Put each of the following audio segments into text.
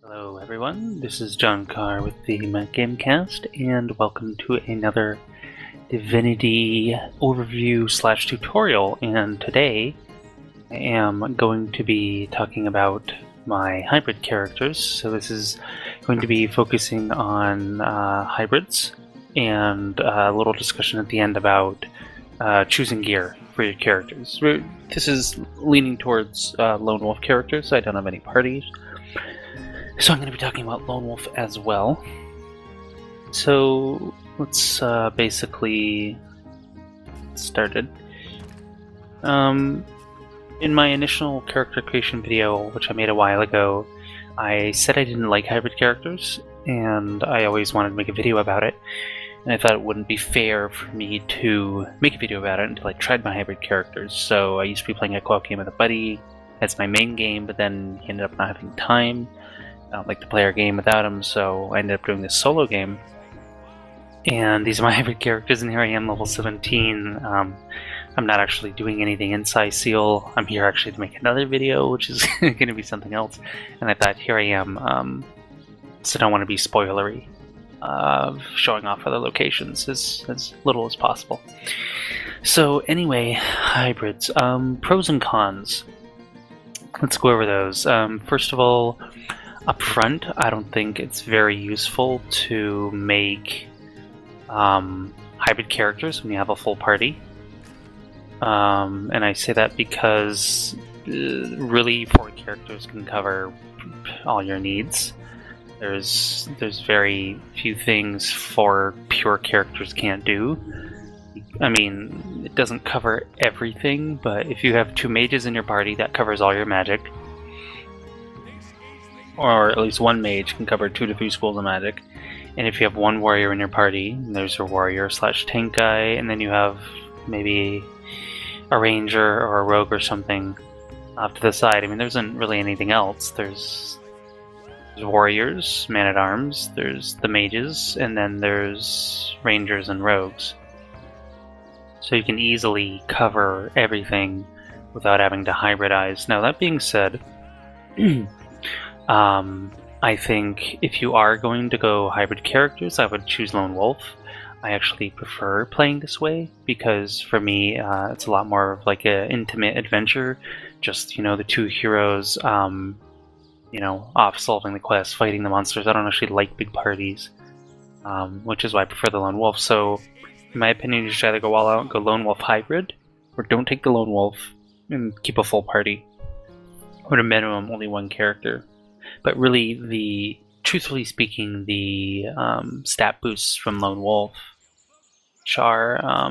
Hello everyone, this is John Carr with the Mac Gamecast, and welcome to another Divinity overview / tutorial. And today I am going to be talking about my hybrid characters. So this is going to be focusing on hybrids, and a little discussion at the end about choosing gear for your characters. This is leaning towards lone wolf characters. I don't have any parties, so I'm going to be talking about Lone Wolf as well. So let's basically get started. In my initial character creation video, which I made a while ago, I said I didn't like hybrid characters, and I always wanted to make a video about it. And I thought it wouldn't be fair for me to make a video about it until I tried my hybrid characters. So I used to be playing a co-op game with a buddy as my main game, but then he ended up not having time. I don't like to play our game without him, so I ended up doing this solo game. And these are my hybrid characters, and here I am, level 17. I'm not actually doing anything in Seal. I'm here actually to make another video, which is going to be something else. And I thought, here I am, so I don't want to be spoilery, showing off other locations as little as possible. So anyway, hybrids. Pros and cons. Let's go over those. First of all, up front, I don't think it's very useful to make hybrid characters when you have a full party. And I say that because really 4 characters can cover all your needs. There's very few things 4 pure characters can't do. I mean, it doesn't cover everything, but if you have 2 mages in your party, that covers all your magic. Or at least 1 mage can cover 2 to 3 schools of magic. And if you have 1 warrior in your party, there's a warrior / tank guy, and then you have maybe a ranger or a rogue or something off to the side. I mean, there isn't really anything else. There's warriors, man-at-arms, there's the mages, and then there's rangers and rogues. So you can easily cover everything without having to hybridize. Now, that being said, I think if you are going to go hybrid characters, I would choose Lone Wolf. I actually prefer playing this way because for me, it's a lot more of like an intimate adventure. Just, the 2 heroes, off solving the quest, fighting the monsters. I don't actually like big parties, which is why I prefer the Lone Wolf. So, in my opinion, you should either go all out and go Lone Wolf hybrid, or don't take the Lone Wolf and keep a full party. Or at a minimum, only 1 character. But really, truthfully speaking, the stat boosts from Lone Wolf, which are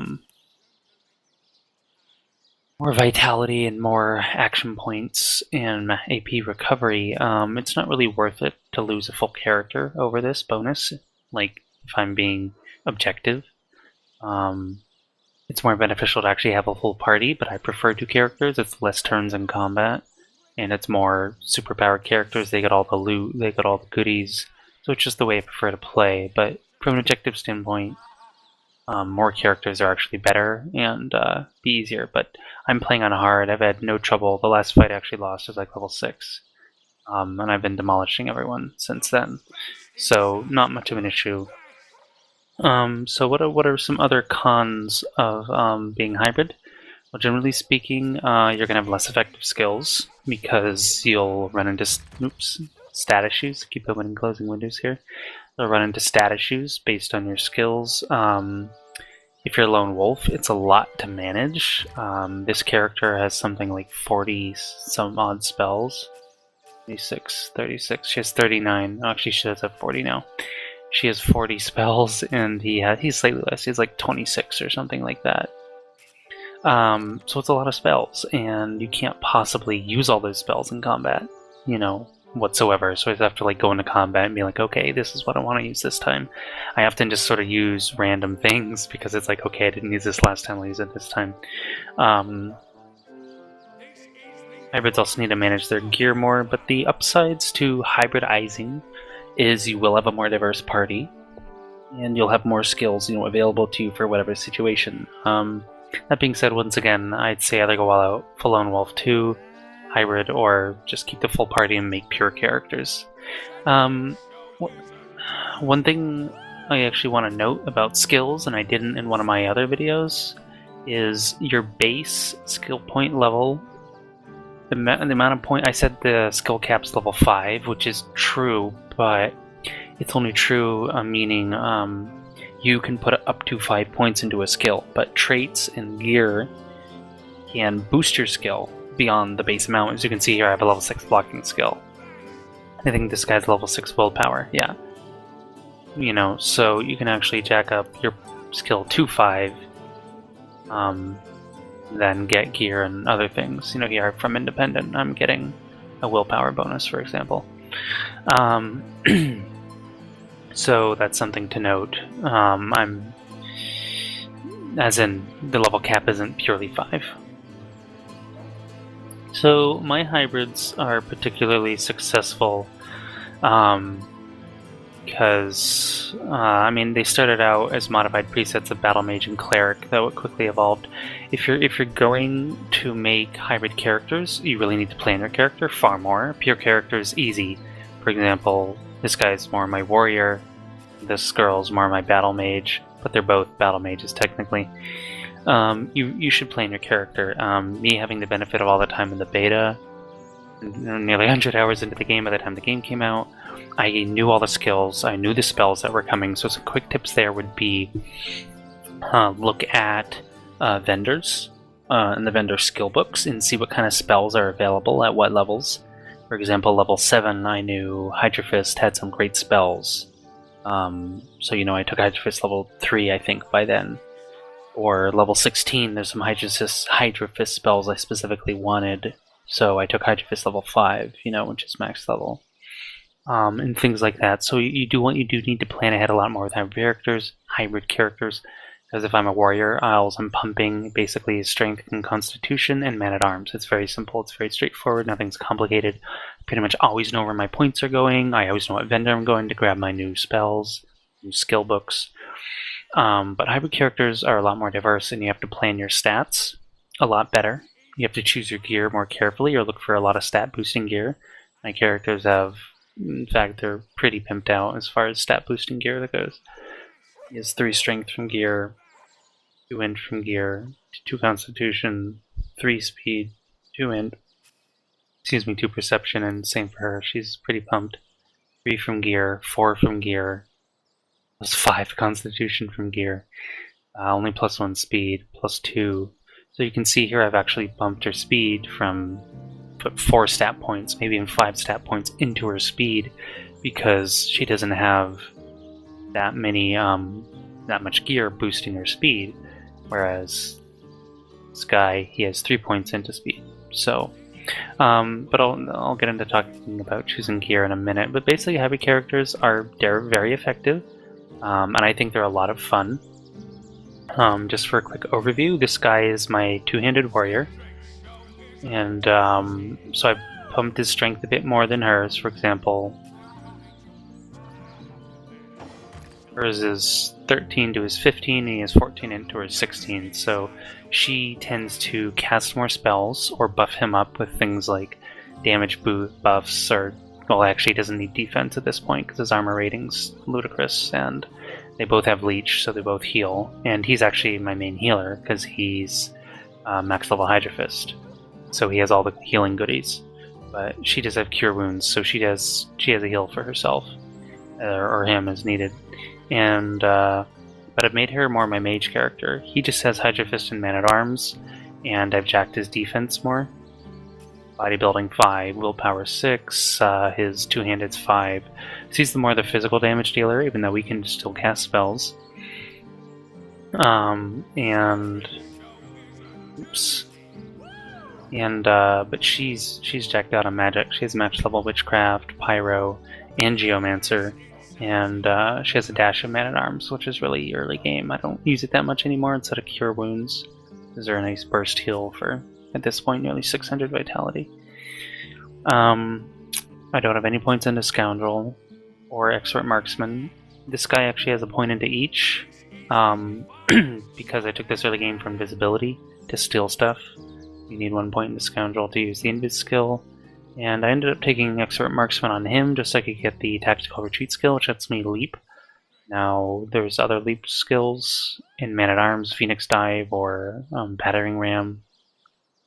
more vitality and more action points and AP recovery, it's not really worth it to lose a full character over this bonus, like, if I'm being objective. It's more beneficial to actually have a full party, but I prefer 2 characters. It's less turns in combat. And it's more superpowered characters. They get all the loot, they get all the goodies. So it's just the way I prefer to play. But from an objective standpoint, more characters are actually better and be easier. But I'm playing on hard. I've had no trouble. The last fight I actually lost was like level 6. And I've been demolishing everyone since then. So not much of an issue. So what are some other cons of being hybrid? Well, generally speaking, you're going to have less effective skills because you'll run into stat issues. Keep opening and closing windows here. You'll run into stat issues based on your skills. If you're a Lone Wolf, it's a lot to manage. This character has something like 40 some odd spells. 36. She has 39. Actually, she does have 40 now. She has 40 spells, and he's slightly less. He's like 26 or something like that. So it's a lot of spells, and you can't possibly use all those spells in combat, whatsoever. So I have to go into combat and be like, okay, this is what I want to use this time. I often just sort of use random things because it's like, okay, I didn't use this last time, I'll use it this time. Hybrids also need to manage their gear more, but the upsides to hybridizing is you will have a more diverse party, and you'll have more skills, available to you for whatever situation. That being said, once again, I'd say either go all out for Lone Wolf 2, hybrid, or just keep the full party and make pure characters. One thing I actually want to note about skills, and I didn't in one of my other videos, is your base skill point level. The amount of point, I said the skill cap's level 5, which is true, but it's only true meaning you can put up to 5 points into a skill, but traits and gear can boost your skill beyond the base amount. As you can see here, I have a level 6 blocking skill. I think this guy's level 6 willpower, yeah. You know, so you can actually jack up your skill to 5, then get gear and other things. You know, here from Independent, I'm getting a willpower bonus, for example. So that's something to note. As in, the level cap isn't purely 5. So my hybrids are particularly successful because, I mean, they started out as modified presets of Battle Mage and Cleric, though it quickly evolved. If you're going to make hybrid characters, you really need to plan your character far more. Pure character is easy. For example, this guy's more my warrior, this girl's more my battle mage, but they're both battle mages technically. You should plan your character. Me having the benefit of all the time in the beta, nearly 100 hours into the game by the time the game came out, I knew all the skills, I knew the spells that were coming, so some quick tips there would be look at vendors and the vendor skill books and see what kind of spells are available at what levels. For example, level 7, I knew Hydra Fist had some great spells. So, you know, I took Hydra Fist level 3, I think, by then. Or level 16, there's some Hydra Fist spells I specifically wanted, so I took Hydra Fist level 5, you know, which is max level. And things like that. So you do need to plan ahead a lot more with hybrid characters, because if I'm a warrior, I'm pumping basically strength and constitution and man-at-arms. It's very simple, it's very straightforward, nothing's complicated. I pretty much always know where my points are going, I always know what vendor I'm going to grab my new spells, new skill books. But hybrid characters are a lot more diverse, and you have to plan your stats a lot better. You have to choose your gear more carefully or look for a lot of stat boosting gear. My characters have, in fact, they're pretty pimped out as far as stat boosting gear that goes. He has 3 strength from gear, 2 int from gear, 2 constitution, 3 speed, 2 perception, and same for her. She's pretty pumped. 3 from gear, 4 from gear, plus 5 constitution from gear, only plus 1 speed, plus 2. So you can see here I've actually bumped her speed from, put 4 stat points, maybe even 5 stat points into her speed, because she doesn't have that much gear boosting her speed, whereas this guy, he has 3 points into speed. So, but I'll get into talking about choosing gear in a minute. But basically, hybrid characters they're very effective, and I think they're a lot of fun. Just for a quick overview, this guy is my 2-handed warrior, and so I pumped his strength a bit more than hers. For example, hers is 13 to his 15, and he has 14 into his 16, so she tends to cast more spells or buff him up with things like damage buffs, or, well, actually he doesn't need defense at this point because his armor rating's ludicrous, and they both have leech, so they both heal, and he's actually my main healer because he's max level Hydra Fist, so he has all the healing goodies. But she does have cure wounds, so she has a heal for herself, or him as needed. And but I've made her more my mage character. He just has Hydra Fist and Man-at-Arms, and I've jacked his defense more. Bodybuilding 5, willpower 6, his 2-handed's 5. So he's the physical damage dealer, even though we can still cast spells. But she's jacked out on magic. She has match level witchcraft, pyro, and geomancer. And she has a dash of Man-at-Arms, which is really early game. I don't use it that much anymore instead of Cure Wounds. These are a nice burst heal for, at this point, nearly 600 vitality. I don't have any points into Scoundrel or Expert Marksman. This guy actually has a point into each, because I took this early game from Invisibility to steal stuff. You need 1 point into Scoundrel to use the Invis skill. And I ended up taking Expert Marksman on him just so I could get the Tactical Retreat skill, which lets me leap. Now, there's other leap skills in Man-at-Arms, Phoenix Dive, or Battering Ram,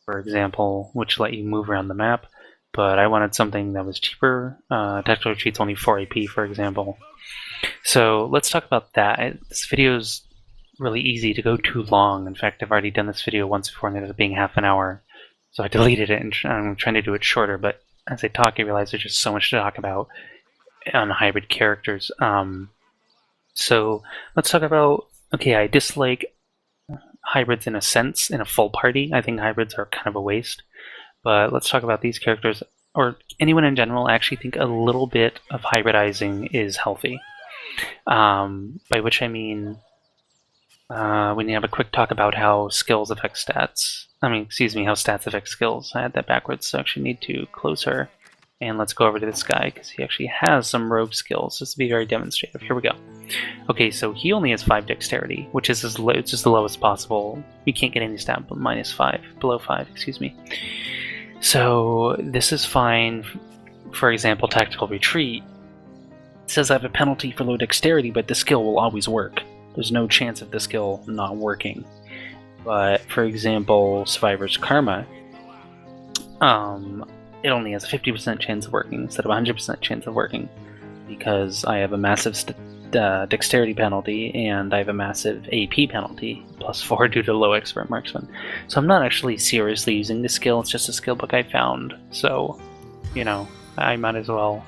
for example, which let you move around the map. But I wanted something that was cheaper. Tactical Retreat's only 4 AP, for example. So let's talk about that. This video's really easy to go too long. In fact, I've already done this video once before and it ended up being half an hour. So I deleted it and I'm trying to do it shorter, but as I talk, I realize there's just so much to talk about on hybrid characters. So let's talk about, okay, I dislike hybrids in a sense, in a full party. I think hybrids are kind of a waste. But let's talk about these characters, or anyone in general. I actually think a little bit of hybridizing is healthy. By which I mean, we need to have a quick talk about how skills affect stats. How stats affect skills. I had that backwards, so I actually need to close her. And let's go over to this guy, because he actually has some rogue skills, just to be very demonstrative. Here we go. Okay, so he only has 5 dexterity, which is it's just the lowest possible. You can't get any stat below 5, excuse me. So this is fine. For example, Tactical Retreat. It says I have a penalty for low dexterity, but the skill will always work. There's no chance of the skill not working. But, for example, Survivor's Karma, it only has a 50% chance of working instead of a 100% chance of working, because I have a massive dexterity penalty and I have a massive AP penalty, +4 due to low Expert Marksman. So I'm not actually seriously using this skill, it's just a skill book I found. So, you know, I might as well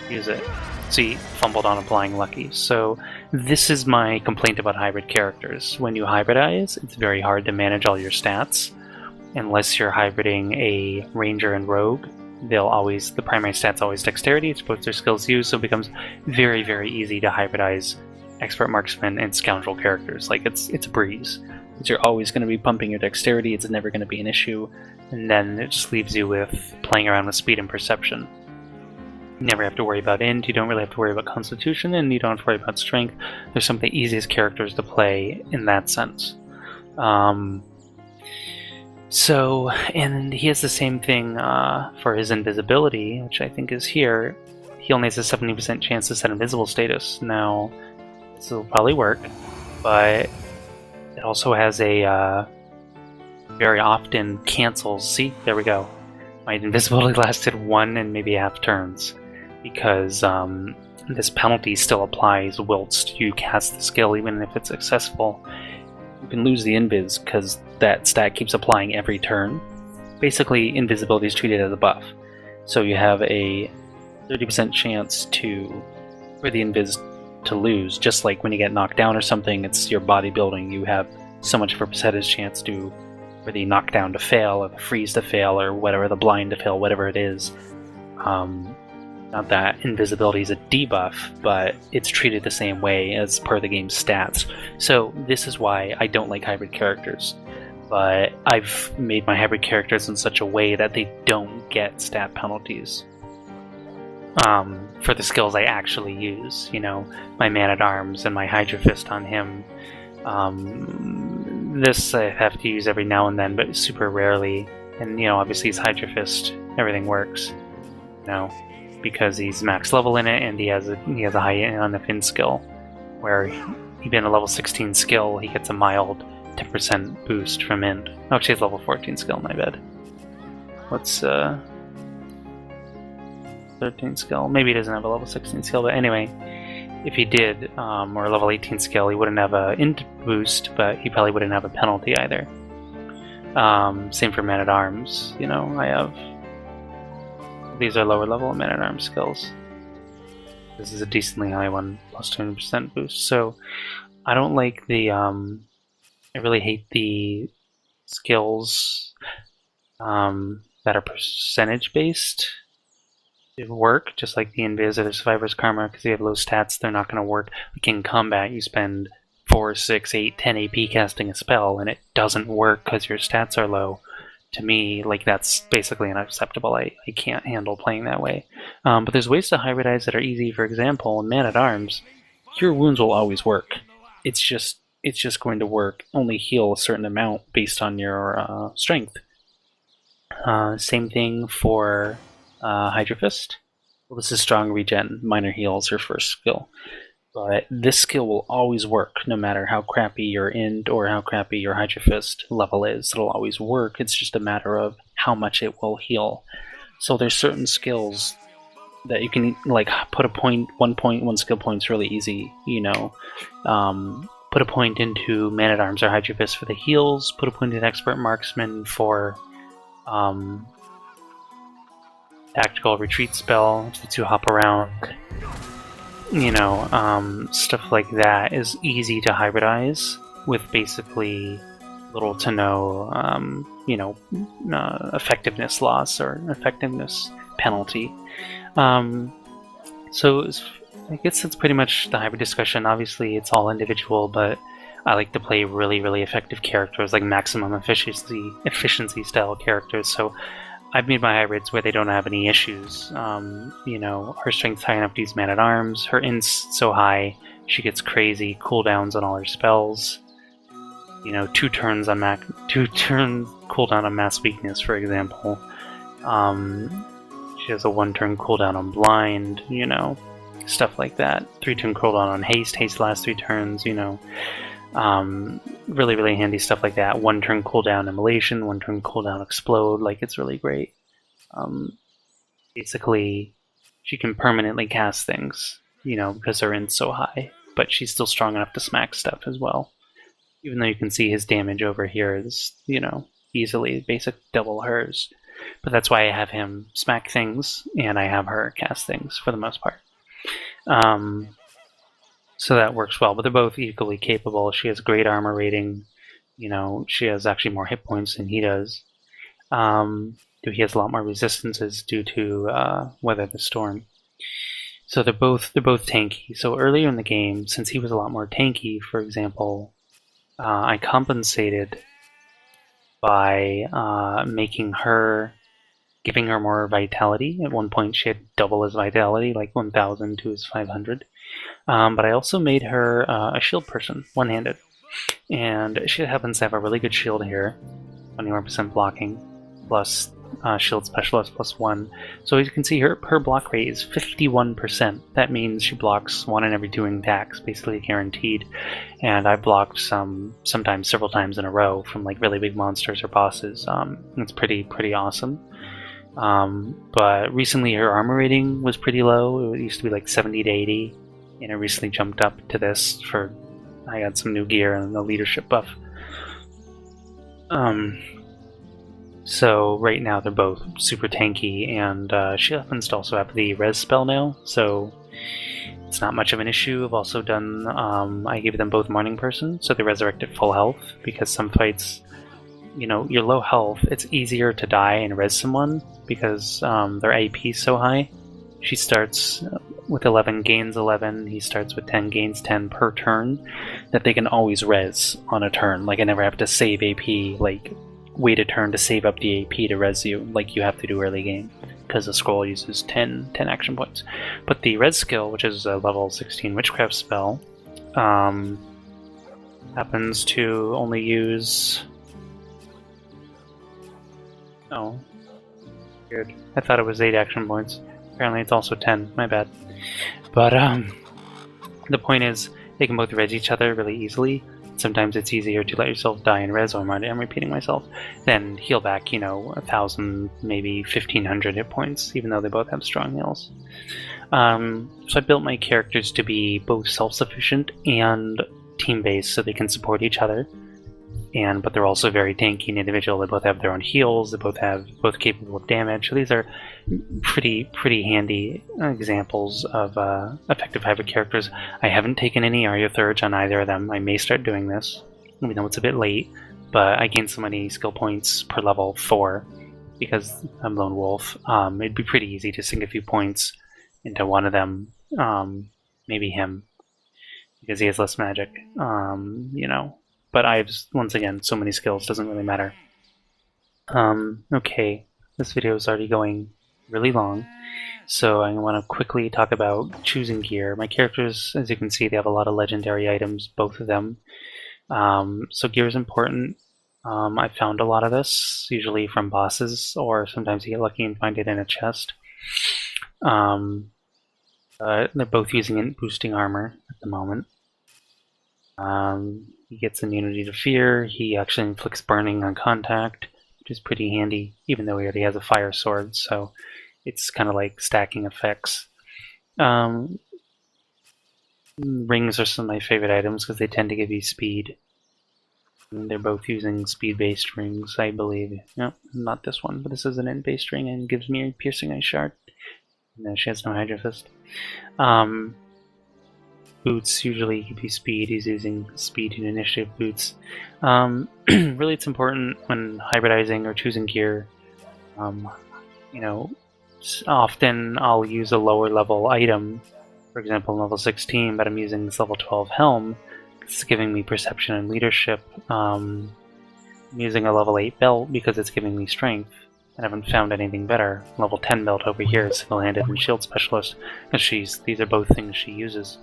use it. See, fumbled on applying Lucky. So this is my complaint about hybrid characters. When you hybridize, it's very hard to manage all your stats. Unless you're hybriding a Ranger and Rogue, the primary stat's always dexterity, it's both their skills used, so it becomes very, very easy to hybridize Expert Marksman and Scoundrel characters. Like, it's a breeze. Because you're always going to be pumping your dexterity, it's never going to be an issue, and then it just leaves you with playing around with speed and perception. You never have to worry about int, you don't really have to worry about constitution, and you don't have to worry about strength. They're some of the easiest characters to play in that sense. So, and he has the same thing for his invisibility, which I think is here. He only has a 70% chance to set invisible status. Now, this will probably work, but it also has a very often cancels. See, there we go. My invisibility lasted 1 and maybe half turns, because this penalty still applies whilst you cast the skill, even if it's successful. You can lose the invis because that stat keeps applying every turn. Basically, invisibility is treated as a buff. So you have a 30% chance for the invis to lose, just like when you get knocked down or something, it's your bodybuilding. You have so much of a percentage chance for the knockdown to fail, or the freeze to fail, or whatever, the blind to fail, whatever it is. Not that invisibility is a debuff, but it's treated the same way as per the game's stats. So this is why I don't like hybrid characters. But I've made my hybrid characters in such a way that they don't get stat penalties for the skills I actually use. You know, my Man-at-Arms and my Hydra Fist on him. This I have to use every now and then, but super rarely. And, you know, obviously he's Hydra Fist, everything works. You know, because he's max level in it, and he has a high on the fin skill, where even a level 16 skill, he gets a mild 10% boost from int. Oh, actually, it's level 14 skill, my bad. What's 13 skill? Maybe he doesn't have a level 16 skill, but anyway, if he did, or a level 18 skill, he wouldn't have a int boost, but he probably wouldn't have a penalty either. Same for Man-at-Arms, you know, I have... These are lower level Man-at-Arms skills. This is a decently high one, plus 20% boost. So I don't like the, I really hate the skills that are percentage based. They work, just like the Invis or the Survivor's Karma, because they have low stats, they're not going to work. Like in combat, you spend 4, 6, 8, 10 AP casting a spell, and it doesn't work because your stats are low. To me, like, that's basically unacceptable. I can't handle playing that way. But there's ways to hybridize that are easy. For example, in Man-at-Arms, Cure Wounds will always work. It's just going to work, only heal a certain amount based on your strength. Same thing for Hydro Fist. Well, this is strong regen, minor heals, her first skill. But this skill will always work, no matter how crappy your int or how crappy your Hydro Fist level is. It'll always work, it's just a matter of how much it will heal. So there's certain skills that you can, like, put a point, one skill point's really easy, you know. Put a point into Man-at-Arms or Hydro Fist for the heals, put a point into Expert Marksman for tactical retreat spell, lets you hop around. You know, stuff like that is easy to hybridize with basically little to no, you know, effectiveness loss or effectiveness penalty. So I guess that's pretty much the hybrid discussion. Obviously, it's all individual, but I like to play really, really effective characters, like maximum efficiency style characters. So I've made my hybrids where they don't have any issues. You know, her strength's high enough to use Man-at-Arms. Her int's so high, she gets crazy cooldowns on all her spells. You know, 2 turn cooldown on Mass Weakness, for example. She has a 1-turn cooldown on Blind, you know, stuff like that. 3-turn cooldown on Haste. Haste lasts 3 turns, you know. Really, really handy stuff like that. 1-turn cooldown Immolation, 1-turn cooldown Explode. Like, it's really great. Basically, she can permanently cast things, you know, because her int's so high. But she's still strong enough to smack stuff as well. Even though you can see his damage over here is, you know, easily basic double hers. But that's why I have him smack things, and I have her cast things for the most part. So that works well, but they're both equally capable. She has great armor rating. You know, she has actually more hit points than he does. He has a lot more resistances due to Weather the Storm. So they're both tanky. So earlier in the game, since he was a lot more tanky, for example, I compensated by giving her more vitality. At one point, she had double his vitality, like 1,000 to his 500. But I also made her a shield person, one-handed. And she happens to have a really good shield here, 21% blocking, plus shield specialist plus 1. So as you can see, her block rate is 51%. That means she blocks 1 in every 2 attacks, basically guaranteed. And I've blocked sometimes several times in a row from like really big monsters or bosses. It's pretty awesome. But recently her armor rating was pretty low. It used to be like 70 to 80, and it recently jumped up to this for I got some new gear and the leadership buff. So right now they're both super tanky, and she happens to also have the res spell now, so it's not much of an issue. I've also done, I gave them both Morning Person, so they resurrect at full health, because some fights, you know, you're low health, it's easier to die and res someone, because their AP is so high. She starts with 11, gains 11, he starts with 10, gains 10 per turn, that they can always res on a turn. Like, I never have to save AP, like, wait a turn to save up the AP to res you, like you have to do early game, because the scroll uses 10 action points. But the res skill, which is a level 16 witchcraft spell, happens to only use... Oh. Weird. I thought it was 8 action points. Apparently it's also 10, my bad. But, the point is, they can both res each other really easily. Sometimes it's easier to let yourself die in res, or I'm repeating myself, than heal back, you know, 1,000, maybe 1,500 hit points, even though they both have strong heals. So I built my characters to be both self-sufficient and team-based, so they can support each other. But they're also very tanky and individual. They both have their own heals. They both capable of damage. So these are pretty handy examples of effective hybrid characters. I haven't taken any Arya Thurge on either of them. I may start doing this. We know it's a bit late, but I gained so many skill points per level 4 because I'm Lone Wolf. It'd be pretty easy to sink a few points into one of them. Maybe him, because he has less magic. You know. But I have, once again, so many skills, doesn't really matter. Okay, this video is already going really long, so I want to quickly talk about choosing gear. My characters, as you can see, they have a lot of legendary items, both of them. So gear is important. I found a lot of this, usually from bosses, or sometimes you get lucky and find it in a chest. They're both using int boosting armor at the moment. He gets immunity to fear. He actually inflicts burning on contact, which is pretty handy, even though he already has a fire sword, so it's kind of like stacking effects. Rings are some of my favorite items because they tend to give you speed. And they're both using speed-based rings, I believe. No, not this one, but this is an int-based ring and gives me a piercing eye shard. No, she has no Hydro Fist. Boots usually give you speed. He's using speed and initiative boots. Really, it's important when hybridizing or choosing gear. You know, often I'll use a lower level item, for example, level 16, but I'm using this level 12 helm. It's giving me perception and leadership. I'm using a level 8 belt because it's giving me strength. I haven't found anything better. Level 10 belt over here is single-handed and shield specialist, because these are both things she uses.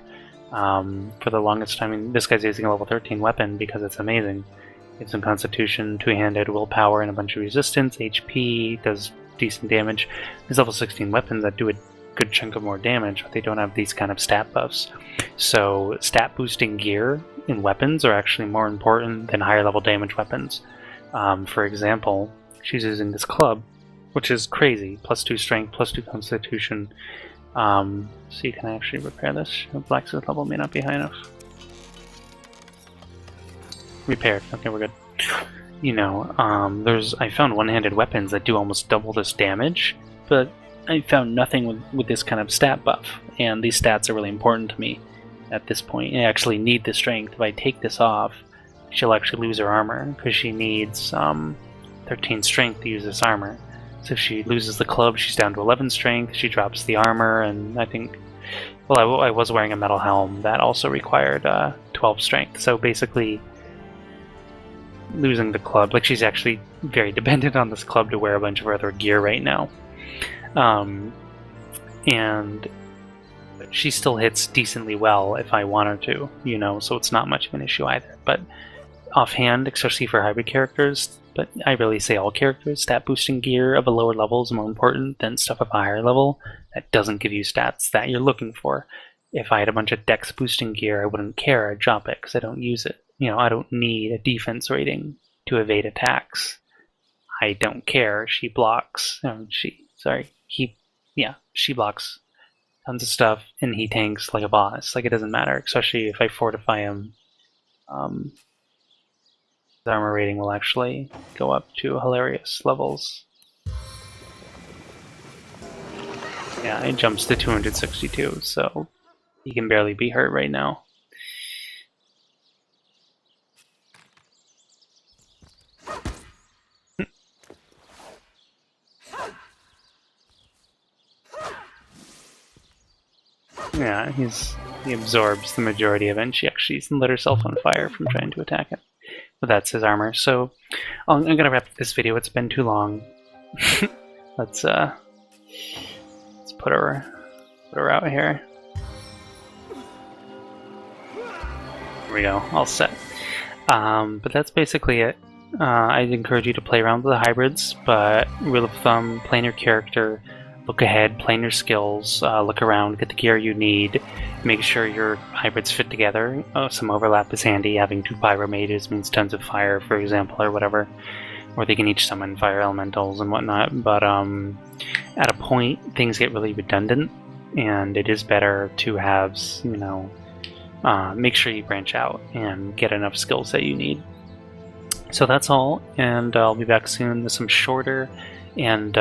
For the longest time, I mean, this guy's using a level 13 weapon because it's amazing. Gives him constitution, two-handed, willpower, and a bunch of resistance, HP, does decent damage. There's level 16 weapons that do a good chunk of more damage, but they don't have these kind of stat buffs. So stat boosting gear in weapons are actually more important than higher level damage weapons. For example, she's using this club, which is crazy. +2 strength, +2 constitution. So you can actually repair this. Blacksmith level may not be high enough. Repaired. Okay, we're good. You know, I found one-handed weapons that do almost double this damage, but I found nothing with this kind of stat buff, and these stats are really important to me at this point. I actually need the strength. If I take this off, she'll actually lose her armor, because she needs 13 strength to use this armor. So if she loses the club, she's down to 11 strength, she drops the armor, and I think... Well, I was wearing a metal helm that also required 12 strength, so basically losing the club, like she's actually very dependent on this club to wear a bunch of her other gear right now. And she still hits decently well if I want her to, you know, so it's not much of an issue either. But offhand, especially for hybrid characters, but I really say all characters, stat boosting gear of a lower level is more important than stuff of a higher level that doesn't give you stats that you're looking for. If I had a bunch of dex boosting gear, I wouldn't care, I'd drop it because I don't use it. You know, I don't need a defense rating to evade attacks. I don't care. She blocks. She blocks tons of stuff, and he tanks like a boss. Like, it doesn't matter, especially if I fortify him. His armor rating will actually go up to hilarious levels. Yeah, it jumps to 262, so he can barely be hurt right now. Yeah, he absorbs the majority of it, and she actually lit herself on fire from trying to attack it. But that's his armor. So I'm gonna wrap up this video. It's been too long. Let's put her out here. There we go, all set. But that's basically it. I'd encourage you to play around with the hybrids, but rule of thumb, plan your character, look ahead, plan your skills, look around, get the gear you need, make sure your hybrids fit together. Some overlap is handy. Having 2 pyro mages means tons of fire, for example, or whatever. Or they can each summon fire elementals and whatnot. But at a point, things get really redundant, and it is better to have, you know, make sure you branch out and get enough skills that you need. So that's all, and I'll be back soon with some shorter and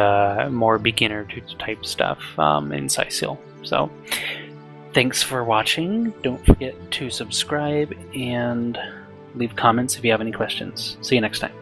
more beginner type stuff in Scythial. So thanks for watching. Don't forget to subscribe and leave comments if you have any questions. See you next time.